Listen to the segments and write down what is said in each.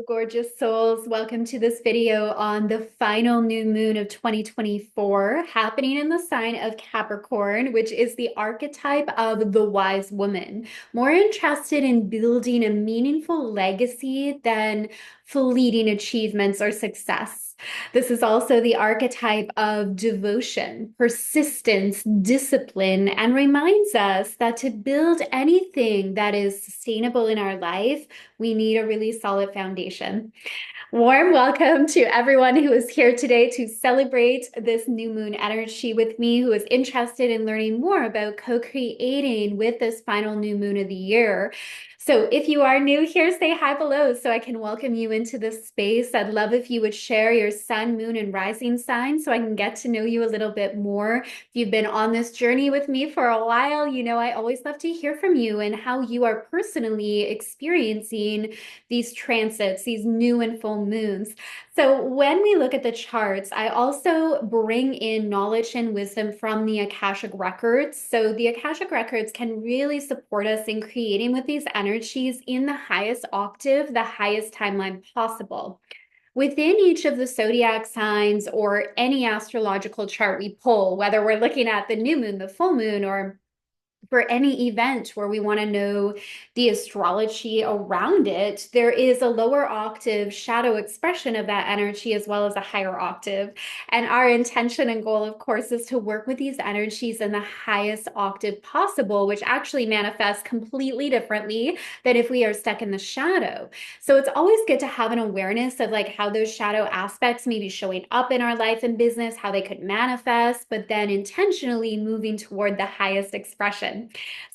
Gorgeous souls. Welcome to this video on the final new moon of 2024 happening in the sign of Capricorn, which is the archetype of the wise woman. More interested in building a meaningful legacy than fleeting achievements or success. This is also the archetype of devotion, persistence, discipline, and reminds us that to build anything that is sustainable in our life, we need a really solid foundation. Warm welcome to everyone who is here today to celebrate this new moon energy with me, who is interested in learning more about co-creating with this final new moon of the year. So if you are new here, say hi below so I can welcome you into this space. I'd love if you would share your sun, moon, and rising sign so I can get to know you a little bit more. If you've been on this journey with me for a while, you know I always love to hear from you and how you are personally experiencing these transits, these new and full moons. So when we look at the charts, I also bring in knowledge and wisdom from the Akashic records. So the Akashic records can really support us in creating with these energies in the highest octave, the highest timeline possible. Within each of the zodiac signs or any astrological chart we pull, whether we're looking at the new moon, the full moon, or for any event where we want to know the astrology around it, there is a lower octave shadow expression of that energy as well as a higher octave. And our intention and goal, of course, is to work with these energies in the highest octave possible, which actually manifests completely differently than if we are stuck in the shadow. So it's always good to have an awareness of like how those shadow aspects may be showing up in our life and business, how they could manifest, but then intentionally moving toward the highest expression.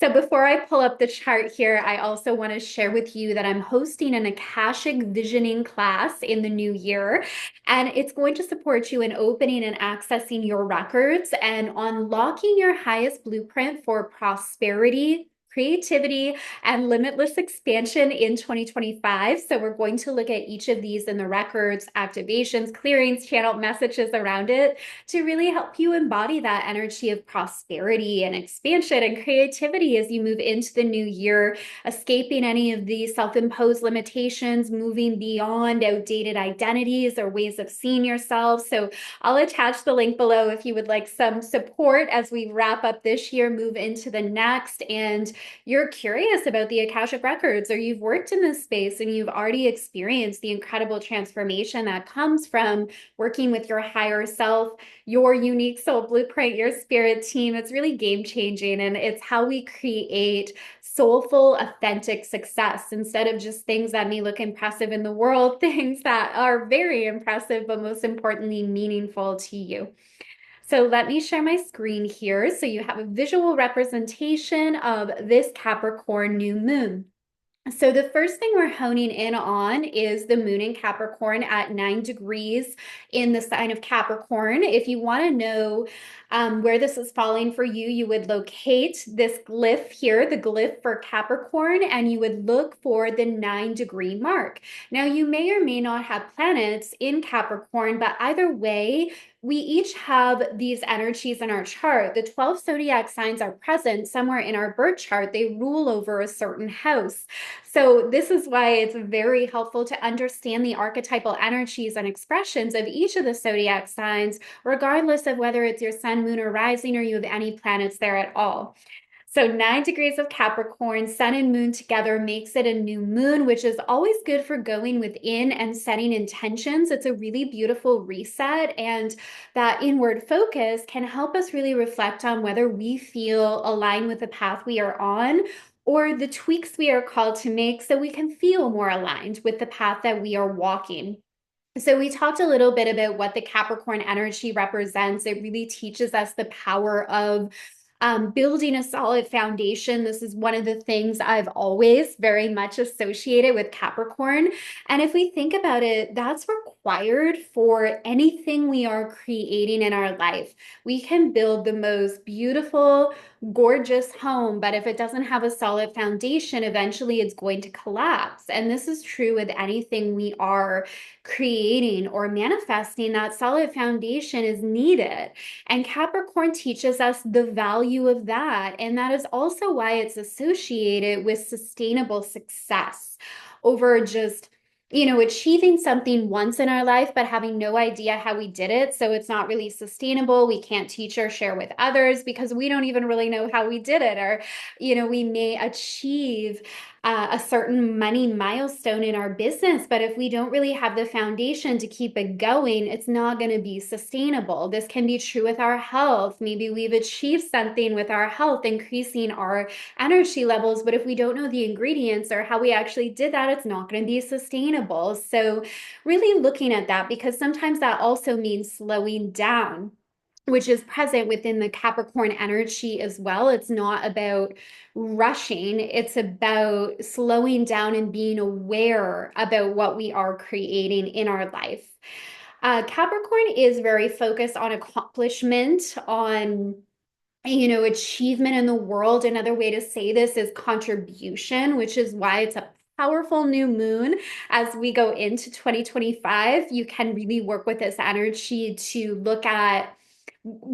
So before I pull up the chart here, I also want to share with you that I'm hosting an Akashic Visioning class in the new year, and it's going to support you in opening and accessing your records and unlocking your highest blueprint for prosperity, creativity, and limitless expansion in 2025. So we're going to look at each of these in the records, activations, clearings, channel messages around it to really help you embody that energy of prosperity and expansion and creativity as you move into the new year, escaping any of the self-imposed limitations, moving beyond outdated identities or ways of seeing yourself. So I'll attach the link below if you would like some support as we wrap up this year, move into the next, and you're curious about the Akashic records, or you've worked in this space and you've already experienced the incredible transformation that comes from working with your higher self, your unique soul blueprint, your spirit team. It's really game changing. And it's how we create soulful, authentic success instead of just things that may look impressive in the world, things that are very impressive, but most importantly, meaningful to you. So let me share my screen here so you have a visual representation of this Capricorn new moon. So the first thing we're honing in on is the moon in Capricorn at 9 degrees in the sign of Capricorn. If you want to know where this is falling for you, you would locate this glyph here, the glyph for Capricorn, and you would look for the 9-degree mark. Now, you may or may not have planets in Capricorn, but either way, we each have these energies in our chart. The 12 zodiac signs are present somewhere in our birth chart. They rule over a certain house. So this is why it's very helpful to understand the archetypal energies and expressions of each of the zodiac signs, regardless of whether it's your sun, moon, or rising, or you have any planets there at all. So 9 degrees of Capricorn, sun and moon together makes it a new moon, which is always good for going within and setting intentions. It's a really beautiful reset, and that inward focus can help us really reflect on whether we feel aligned with the path we are on or the tweaks we are called to make so we can feel more aligned with the path that we are walking. So we talked a little bit about what the Capricorn energy represents. It really teaches us the power of building a solid foundation. This is one of the things I've always very much associated with Capricorn. And if we think about it, that's required for anything we are creating in our life. We can build the most beautiful, gorgeous home, but if it doesn't have a solid foundation, eventually it's going to collapse. And this is true with anything we are creating or manifesting. That solid foundation is needed. And Capricorn teaches us the value of that. And that is also why it's associated with sustainable success over just achieving something once in our life, but having no idea how we did it. So it's not really sustainable. We can't teach or share with others because we don't even really know how we did it. Or, we may achieve a certain money milestone in our business, but if we don't really have the foundation to keep it going, it's not going to be sustainable. This can be true with our health. Maybe we've achieved something with our health, increasing our energy levels, but if we don't know the ingredients or how we actually did that, it's not going to be sustainable. So really looking at that, because sometimes that also means slowing down, which is present within the Capricorn energy as well. It's not about rushing, it's about slowing down and being aware about what we are creating in our life. Capricorn is very focused on accomplishment, on achievement in the world. Another way to say this is contribution, which is why it's a powerful new moon as we go into 2025. You can really work with this energy to look at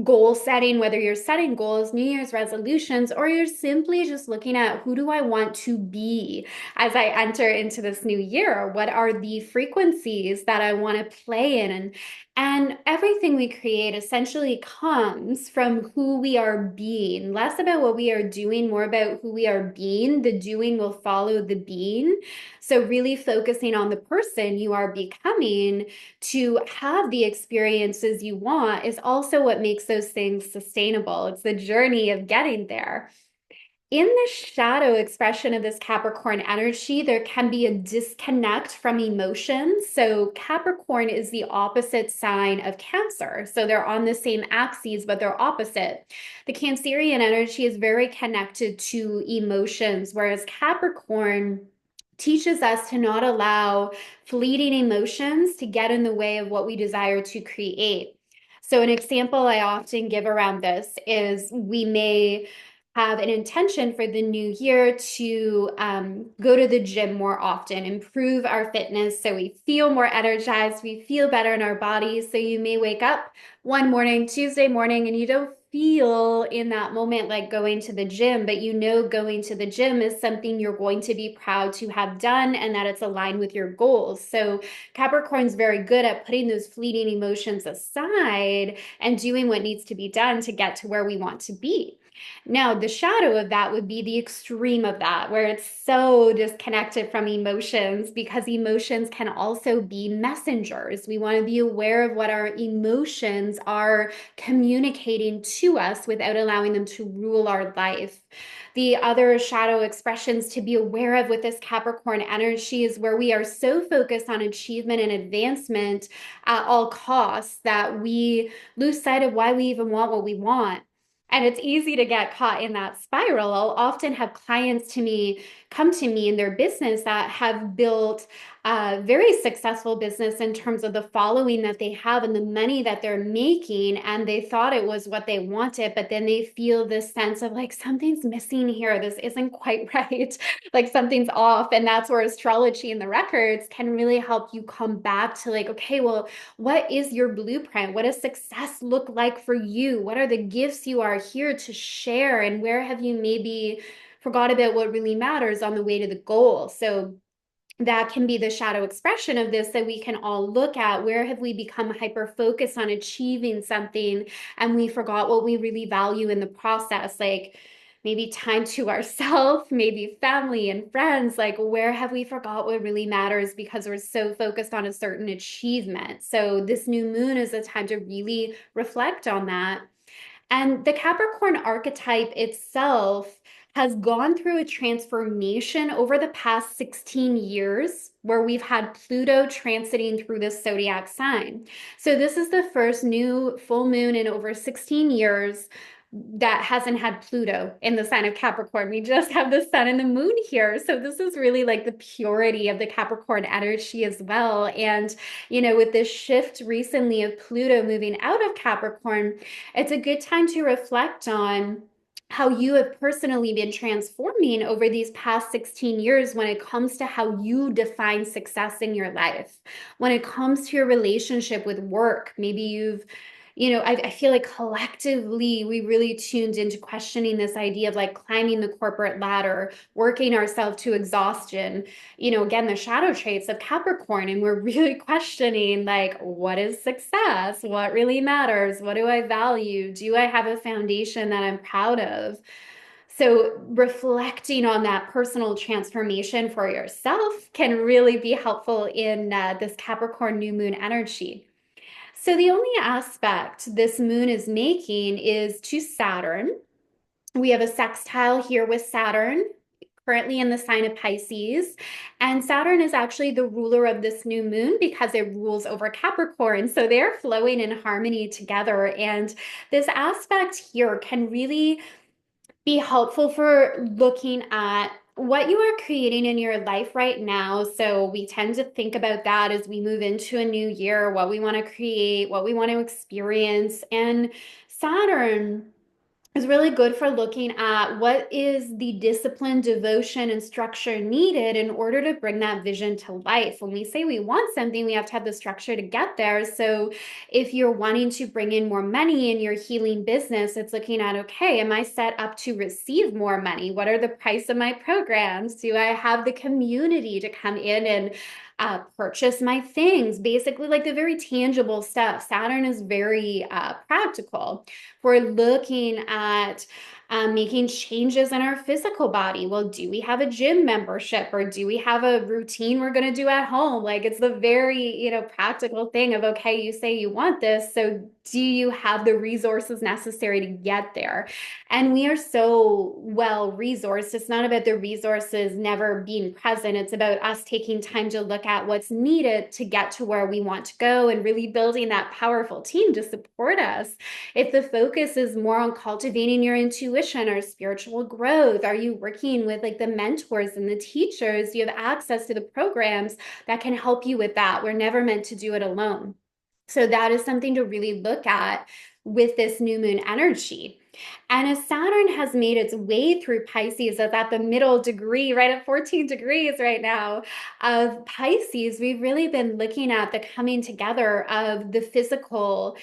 goal setting, whether you're setting goals, New Year's resolutions, or you're simply just looking at who do I want to be as I enter into this new year? What are the frequencies that I want to play in? And everything we create essentially comes from who we are being, less about what we are doing, more about who we are being. The doing will follow the being. So, really focusing on the person you are becoming to have the experiences you want is also what makes those things sustainable. It's the journey of getting there. In the shadow expression of this Capricorn energy, there can be a disconnect from emotions. So, Capricorn is the opposite sign of Cancer. So, they're on the same axes, but they're opposite. The Cancerian energy is very connected to emotions, whereas Capricorn teaches us to not allow fleeting emotions to get in the way of what we desire to create. So, an example I often give around this is we may have an intention for the new year to go to the gym more often, improve our fitness so we feel more energized, we feel better in our bodies. So you may wake up one morning, Tuesday morning, and you don't feel in that moment like going to the gym, but going to the gym is something you're going to be proud to have done and that it's aligned with your goals. So Capricorn's very good at putting those fleeting emotions aside and doing what needs to be done to get to where we want to be. Now, the shadow of that would be the extreme of that, where it's so disconnected from emotions, because emotions can also be messengers. We want to be aware of what our emotions are communicating to us without allowing them to rule our life. The other shadow expressions to be aware of with this Capricorn energy is where we are so focused on achievement and advancement at all costs that we lose sight of why we even want what we want. And it's easy to get caught in that spiral. I'll often have clients come to me in their business that have built a very successful business in terms of the following that they have and the money that they're making. And they thought it was what they wanted, but then they feel this sense of like, something's missing here. This isn't quite right. Like something's off. And that's where astrology and the records can really help you come back to like, okay, well, what is your blueprint? What does success look like for you? What are the gifts you are here to share? And where have you maybe forgot about what really matters on the way to the goal? So that can be the shadow expression of this that we can all look at. Where have we become hyper focused on achieving something and we forgot what we really value in the process? Like maybe time to ourselves, maybe family and friends. Like, where have we forgot what really matters because we're so focused on a certain achievement? So, this new moon is a time to really reflect on that. And the Capricorn archetype itself has gone through a transformation over the past 16 years where we've had Pluto transiting through this zodiac sign. So, this is the first new full moon in over 16 years that hasn't had Pluto in the sign of Capricorn. We just have the sun and the moon here. So this is really like the purity of the Capricorn energy as well. And, with this shift recently of Pluto moving out of Capricorn, it's a good time to reflect on how you have personally been transforming over these past 16 years when it comes to how you define success in your life. When it comes to your relationship with work, maybe you've I feel like collectively we really tuned into questioning this idea of like climbing the corporate ladder, working ourselves to exhaustion, again, the shadow traits of Capricorn. And we're really questioning like, what is success? What really matters? What do I value? Do I have a foundation that I'm proud of? So, reflecting on that personal transformation for yourself can really be helpful in this Capricorn new moon energy. So, the only aspect this moon is making is to Saturn. We have a sextile here with Saturn, currently in the sign of Pisces. And Saturn is actually the ruler of this new moon because it rules over Capricorn. So they're flowing in harmony together. And this aspect here can really be helpful for looking at what you are creating in your life right now. So we tend to think about that as we move into a new year, what we want to create, what we want to experience. And Saturn is really good for looking at what is the discipline, devotion, and structure needed in order to bring that vision to life. When we say we want something, we have to have the structure to get there. So if you're wanting to bring in more money in your healing business, it's looking at, okay, am I set up to receive more money? What are the price of my programs? Do I have the community to come in and purchase my things? Basically, like the very tangible stuff. Saturn is very practical. We're looking at making changes in our physical body. Well, do we have a gym membership or do we have a routine we're going to do at home? Like it's the very, practical thing of, okay, you say you want this. So do you have the resources necessary to get there? And we are so well resourced. It's not about the resources never being present. It's about us taking time to look at what's needed to get to where we want to go and really building that powerful team to support us. If the focus is more on cultivating your intuition or spiritual growth, are you working with like the mentors and the teachers? Do you have access to the programs that can help you with that? We're never meant to do it alone. So that is something to really look at with this new moon energy. And as Saturn has made its way through Pisces, it's at the middle degree, right at 14 degrees right now of Pisces, we've really been looking at the coming together of the physical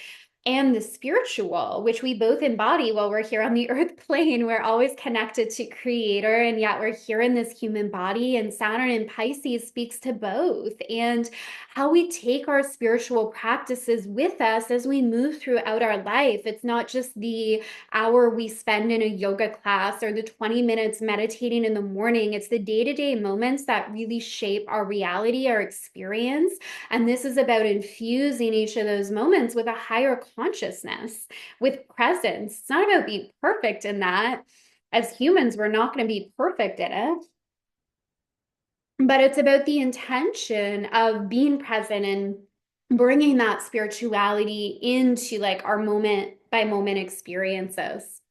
and the spiritual, which we both embody while we're here on the earth plane. We're always connected to Creator, and yet we're here in this human body. And Saturn in Pisces speaks to both, and how we take our spiritual practices with us as we move throughout our life. It's not just the hour we spend in a yoga class or the 20 minutes meditating in the morning. It's the day-to-day moments that really shape our reality, our experience. And this is about infusing each of those moments with a higher consciousness, with presence. It's not about being perfect in that. As humans, we're not going to be perfect in it. But it's about the intention of being present and bringing that spirituality into like our moment by moment experiences.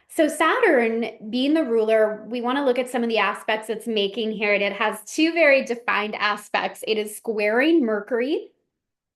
So Saturn being the ruler, we want to look at some of the aspects it's making here. And it has two very defined aspects. It is squaring Mercury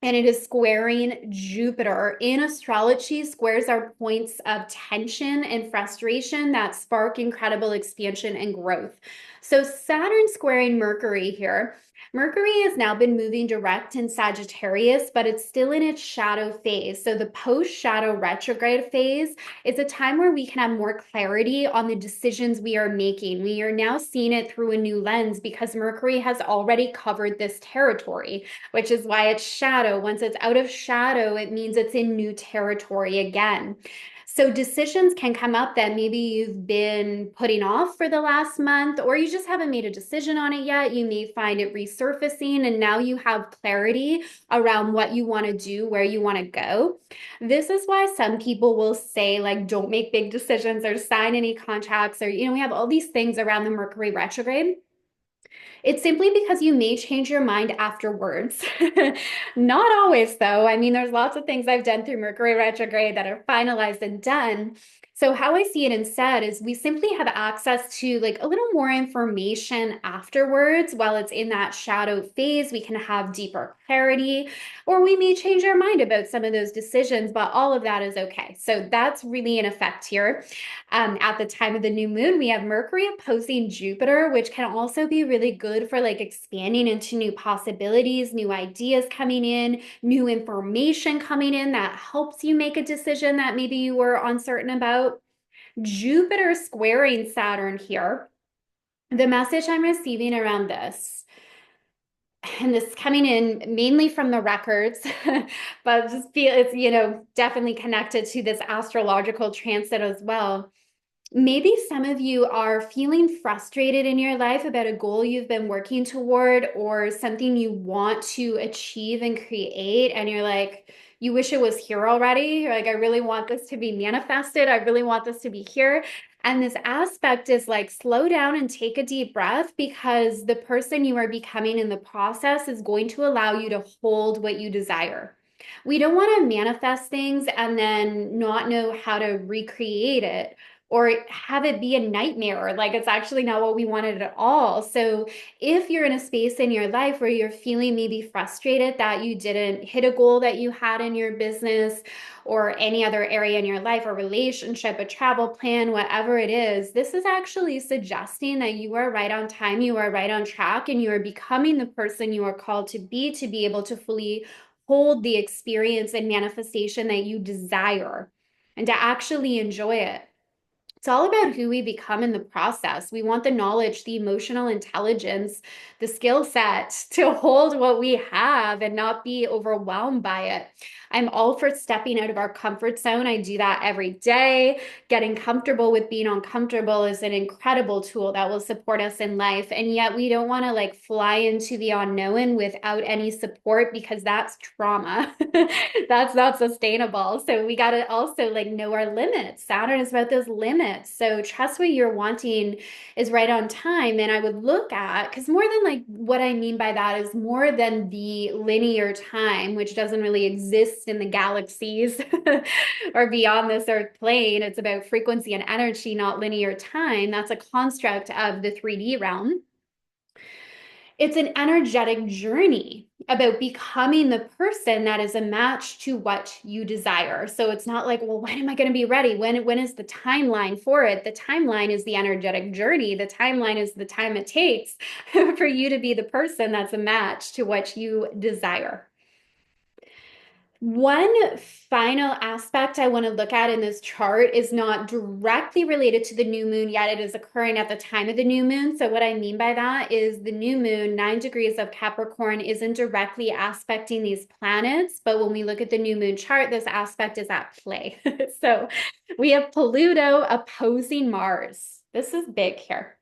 and it is squaring Jupiter. In astrology, squares are points of tension and frustration that spark incredible expansion and growth. So Saturn squaring Mercury here. Mercury has now been moving direct in Sagittarius, but it's still in its shadow phase. So the post-shadow retrograde phase is a time where we can have more clarity on the decisions we are making. We are now seeing it through a new lens because Mercury has already covered this territory, which is why it's shadow. Once it's out of shadow, it means it's in new territory again. So decisions can come up that maybe you've been putting off for the last month, or you just haven't made a decision on it yet. You may find it resurfacing, and now you have clarity around what you want to do, where you want to go. This is why some people will say, like, don't make big decisions or sign any contracts, or, we have all these things around the Mercury retrograde. It's simply because you may change your mind afterwards. Not always, though. I mean, there's lots of things I've done through Mercury retrograde that are finalized and done. So how I see it instead is we simply have access to like a little more information afterwards while it's in that shadow phase. We can have deeper clarity, or we may change our mind about some of those decisions, but all of that is okay. So that's really in effect here. At the time of the new moon, we have Mercury opposing Jupiter, which can also be really good good for like expanding into new possibilities, new ideas coming in, new information coming in that helps you make a decision that maybe you were uncertain about. Jupiter squaring Saturn here. The message I'm receiving around this, and this coming in mainly from the records, but just feel it's, definitely connected to this astrological transit as well. Maybe some of you are feeling frustrated in your life about a goal you've been working toward or something you want to achieve and create. And you're like, you wish it was here already. You're like, I really want this to be manifested. I really want this to be here. And this aspect is like, slow down and take a deep breath, because the person you are becoming in the process is going to allow you to hold what you desire. We don't want to manifest things and then not know how to recreate it, or have it be a nightmare. Like, it's actually not what we wanted at all. So if you're in a space in your life where you're feeling maybe frustrated that you didn't hit a goal that you had in your business or any other area in your life, a relationship, a travel plan, whatever it is, this is actually suggesting that you are right on time, you are right on track, and you are becoming the person you are called to be able to fully hold the experience and manifestation that you desire and to actually enjoy it. It's all about who we become in the process. We want the knowledge, the emotional intelligence, the skill set to hold what we have and not be overwhelmed by it. I'm all for stepping out of our comfort zone. I do that every day. Getting comfortable with being uncomfortable is an incredible tool that will support us in life. And yet we don't want to like fly into the unknown without any support, because that's trauma. That's not sustainable. So we got to also like know our limits. Saturn is about those limits. So trust what you're wanting is right on time. And I would look at, because more than like what I mean by that is more than the linear time, which doesn't really exist in the galaxies or beyond this earth plane. It's about frequency and energy, not linear time. That's a construct of the 3D realm. It's an energetic journey about becoming the person that is a match to what you desire. So it's not like, well, when am I going to be ready? When is the timeline for it? The timeline is the energetic journey. The timeline is the time it takes for you to be the person that's a match to what you desire. One final aspect I want to look at in this chart is not directly related to the new moon, yet it is occurring at the time of the new moon. So what I mean by that is the new moon, 9 degrees of Capricorn, isn't directly aspecting these planets. But when we look at the new moon chart, this aspect is at play. So we have Pluto opposing Mars. This is big here.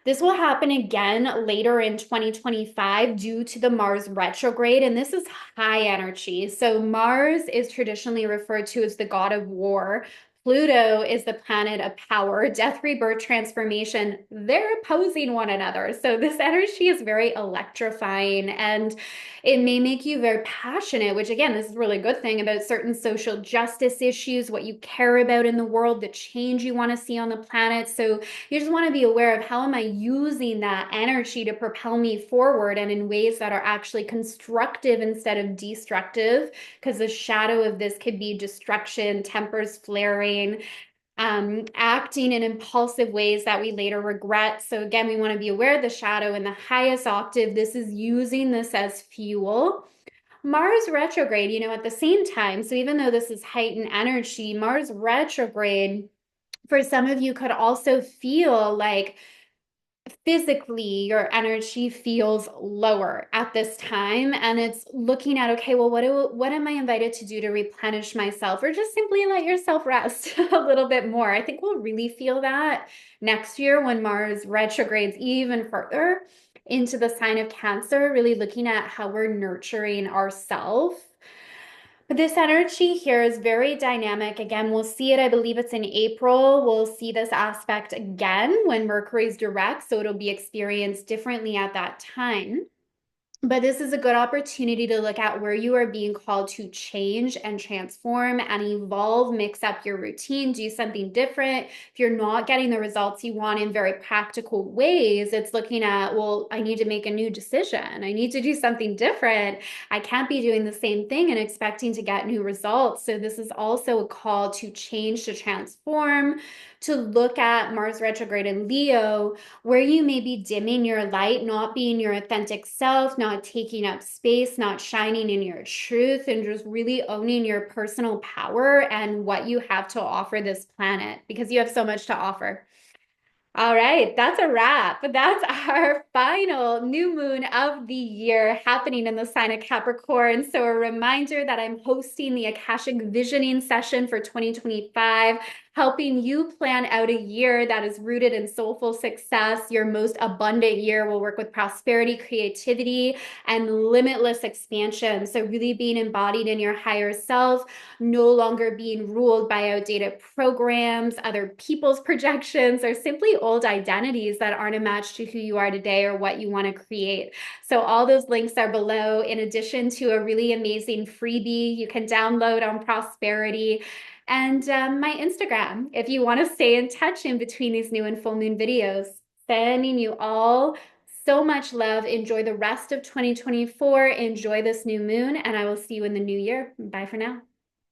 This will happen again later in 2025 due to the Mars retrograde, and this is high energy. So Mars is traditionally referred to as the god of war. Pluto is the planet of power, death, rebirth, transformation. They're opposing one another. So this energy is very electrifying, and it may make you very passionate, which again, this is a really good thing about certain social justice issues, what you care about in the world, the change you want to see on the planet. So you just want to be aware of, how am I using that energy to propel me forward and in ways that are actually constructive instead of destructive, because the shadow of this could be destruction, tempers flaring, acting in impulsive ways that we later regret. So again, we want to be aware of the shadow. In the highest octave, this is using this as fuel. Mars retrograde, at the same time, so even though this is heightened energy, Mars retrograde for some of you could also feel like physically your energy feels lower at this time, and it's looking at, okay, well, what am I invited to do to replenish myself, or just simply let yourself rest a little bit more. I think we'll really feel that next year when Mars retrogrades even further into the sign of Cancer, really looking at how we're nurturing ourselves. But this energy here is very dynamic. Again, we'll see it, I believe it's in April. We'll see this aspect again when Mercury's direct, so it'll be experienced differently at that time. But this is a good opportunity to look at where you are being called to change and transform and evolve, mix up your routine, do something different. If you're not getting the results you want in very practical ways, it's looking at, well, I need to make a new decision. I need to do something different. I can't be doing the same thing and expecting to get new results. So this is also a call to change, to transform, to look at Mars retrograde in Leo, where you may be dimming your light, not being your authentic self, not taking up space, not shining in your truth, and just really owning your personal power and what you have to offer this planet, because you have so much to offer. All right, that's a wrap. That's our final new moon of the year happening in the sign of Capricorn. So, a reminder that I'm hosting the Akashic Visioning session for 2025, helping you plan out a year that is rooted in soulful success. Your most abundant year will work with prosperity, creativity, and limitless expansion. So, really being embodied in your higher self, no longer being ruled by outdated programs, other people's projections, or simply old identities that aren't a match to who you are today or what you want to create. So all those links are below, in addition to a really amazing freebie you can download on prosperity, and my Instagram if you want to stay in touch in between these new and full moon videos. Sending you all so much love. Enjoy the rest of 2024. Enjoy this new moon, and I will see you in the new year. Bye for now.